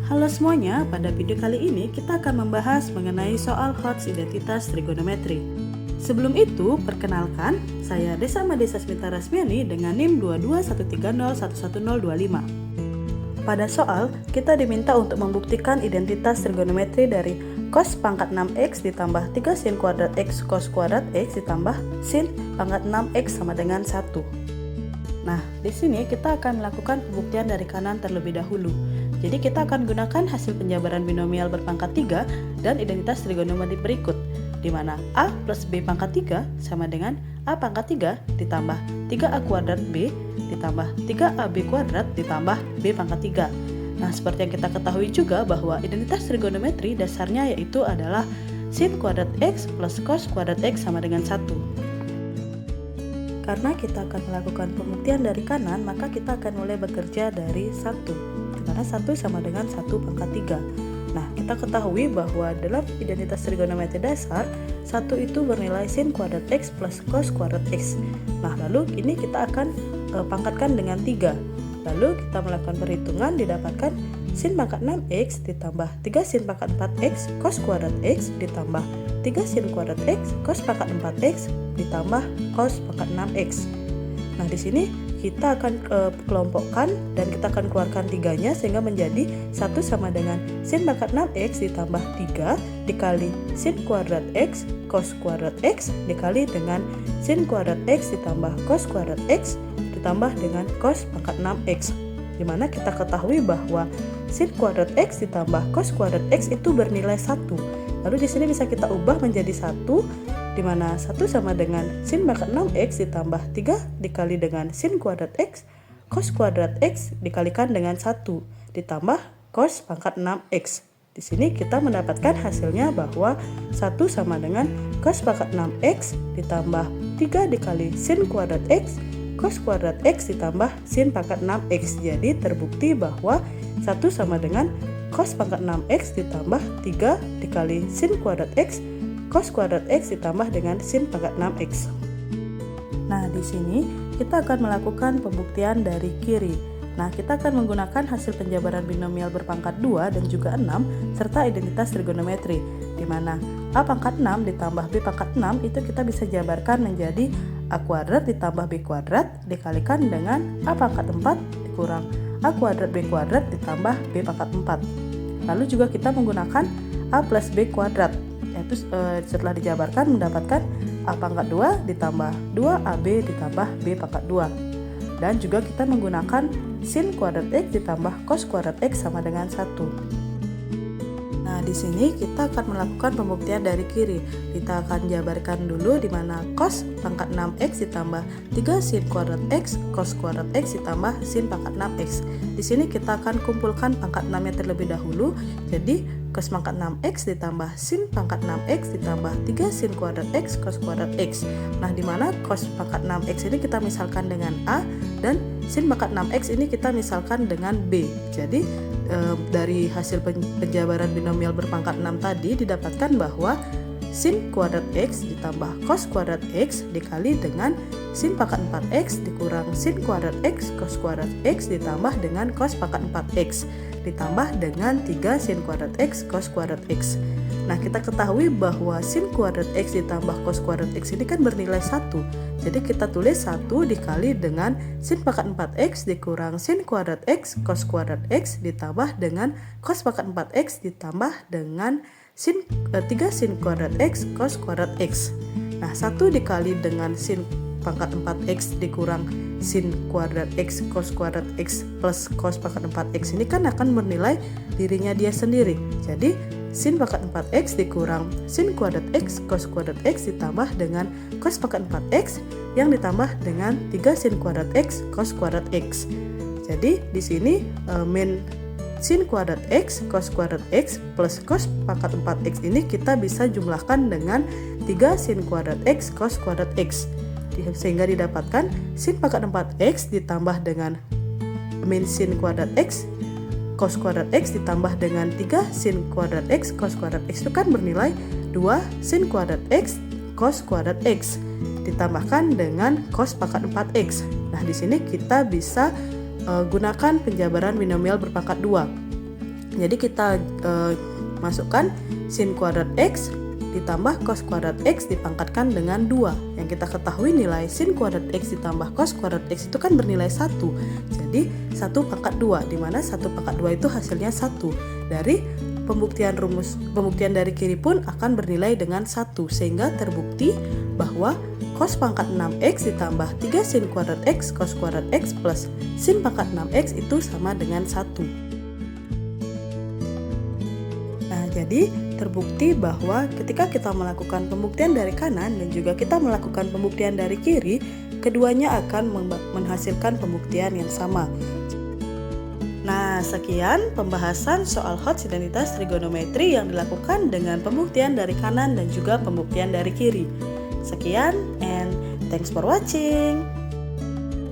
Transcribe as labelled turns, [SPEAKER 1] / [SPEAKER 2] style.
[SPEAKER 1] Halo semuanya, pada video kali ini kita akan membahas mengenai soal HOTS identitas trigonometri. Sebelum itu, perkenalkan, saya Desa Madesa Smita Rasmiani dengan NIM 22130111025. Pada soal, kita diminta untuk membuktikan identitas trigonometri dari cos pangkat 6x ditambah 3 sin kuadrat x cos kuadrat x ditambah sin pangkat 6x sama dengan 1. Nah, di sini kita akan melakukan pembuktian dari kanan terlebih dahulu. Jadi kita akan gunakan hasil penjabaran binomial berpangkat 3 dan identitas trigonometri berikut, di mana A plus B pangkat 3 sama dengan A pangkat 3 ditambah 3A kuadrat B ditambah 3AB kuadrat ditambah B pangkat 3. Nah, seperti yang kita ketahui juga bahwa identitas trigonometri dasarnya yaitu adalah sin kuadrat X plus cos kuadrat X sama dengan 1. Karena kita akan melakukan pembuktian dari kanan, maka kita akan mulai bekerja dari 1, dimana 1 sama dengan 1 pangkat 3. Nah, kita ketahui bahwa dalam identitas trigonometri dasar, 1 itu bernilai sin kuadrat X plus cos kuadrat X. Nah, lalu ini kita akan pangkatkan dengan 3. Lalu kita melakukan perhitungan, didapatkan sin pangkat 6x ditambah 3 sin pangkat 4x cos kuadrat x ditambah 3 sin kuadrat x cos pangkat 4x ditambah cos pangkat 6x. Nah, di sini kita akan kelompokkan dan kita akan keluarkan 3-nya sehingga menjadi 1 sama dengan sin pangkat 6x ditambah 3 dikali sin kuadrat x cos kuadrat x dikali dengan sin kuadrat x ditambah cos kuadrat x ditambah dengan cos pangkat 6x, dimana kita ketahui bahwa sin kuadrat x ditambah cos kuadrat x itu bernilai 1. Lalu di sini bisa kita ubah menjadi 1, dimana 1 sama dengan sin pangkat 6x ditambah 3 dikali dengan sin kuadrat x cos kuadrat x dikalikan dengan 1 ditambah cos pangkat 6x. Di sini kita mendapatkan hasilnya bahwa 1 sama dengan cos pangkat 6x ditambah 3 dikali sin kuadrat x cos kuadrat x ditambah sin pangkat 6x. Jadi terbukti bahwa 1 sama dengan cos pangkat 6x ditambah 3 dikali sin kuadrat x cos kuadrat x ditambah dengan sin pangkat 6x. Nah, di sini kita akan melakukan pembuktian dari kiri. Nah, kita akan menggunakan hasil penjabaran binomial berpangkat 2 dan juga 6 serta identitas trigonometri, di mana A pangkat 6 ditambah B pangkat 6 itu kita bisa jabarkan menjadi A kuadrat ditambah B kuadrat dikalikan dengan A pangkat 4 dikurang A kuadrat B kuadrat ditambah B pangkat 4. Lalu juga kita menggunakan A plus B kuadrat, yaitu setelah dijabarkan mendapatkan A pangkat 2 ditambah 2AB ditambah B pangkat 2. Dan juga kita menggunakan sin kuadrat X ditambah cos kuadrat X sama dengan 1. Nah, di sini kita akan melakukan pembuktian dari kiri. Kita akan jabarkan dulu di mana cos pangkat 6x ditambah 3 sin kuadrat x cos kuadrat x ditambah sin pangkat 6x. Di sini kita akan kumpulkan pangkat 6-nya terlebih dahulu. Jadi cos pangkat 6x ditambah sin pangkat 6x ditambah 3 sin kuadrat x cos kuadrat x. Nah, di mana cos pangkat 6x ini kita misalkan dengan A dan sin pangkat 6x ini kita misalkan dengan B. Jadi dari hasil penjabaran binomial berpangkat 6 tadi didapatkan bahwa sin kuadrat x ditambah cos kuadrat x dikali dengan sin pangkat 4x dikurang sin kuadrat x cos kuadrat x ditambah dengan cos pangkat 4x ditambah dengan 3 sin kuadrat x cos kuadrat x. Nah, kita ketahui bahwa sin kuadrat x ditambah cos kuadrat x ini kan bernilai 1. Jadi kita tulis 1 dikali dengan sin pangkat 4x dikurang sin kuadrat x cos kuadrat x ditambah dengan cos pangkat 4x ditambah dengan 3 sin kuadrat x cos kuadrat x. Nah, 1 dikali dengan sin pangkat 4x dikurang sin kuadrat x cos kuadrat x plus cos pangkat 4x ini kan akan bernilai dirinya dia sendiri. Jadi sin pangkat 4x dikurang sin kuadrat x cos kuadrat x ditambah dengan cos pangkat 4x yang ditambah dengan 3 sin kuadrat x cos kuadrat x. Jadi di sini min sin kuadrat x cos kuadrat x plus cos pangkat 4x ini kita bisa jumlahkan dengan 3 sin kuadrat x cos kuadrat x. Sehingga didapatkan sin pangkat 4x ditambah dengan min sin kuadrat x cos kuadrat x ditambah dengan 3 sin kuadrat x cos kuadrat x itu kan bernilai 2 sin kuadrat x cos kuadrat x ditambahkan dengan cos pangkat 4x. Nah, di sini kita bisa gunakan penjabaran binomial berpangkat 2. Jadi kita masukkan sin kuadrat X ditambah cos kuadrat X dipangkatkan dengan 2. Yang kita ketahui nilai sin kuadrat X ditambah cos kuadrat X itu kan bernilai 1. Jadi 1 pangkat 2, di mana 1 pangkat 2 itu hasilnya 1. Dari pembuktian dari kiri pun akan bernilai dengan 1, sehingga terbukti bahwa cos pangkat 6X ditambah 3 sin kuadrat X cos kuadrat X plus sin pangkat 6X itu sama dengan 1. Nah, jadi terbukti bahwa ketika kita melakukan pembuktian dari kanan dan juga kita melakukan pembuktian dari kiri, keduanya akan menghasilkan pembuktian yang sama. Nah, sekian pembahasan soal Hodge identitas trigonometri yang dilakukan dengan pembuktian dari kanan dan juga pembuktian dari kiri. Sekian and thanks for watching.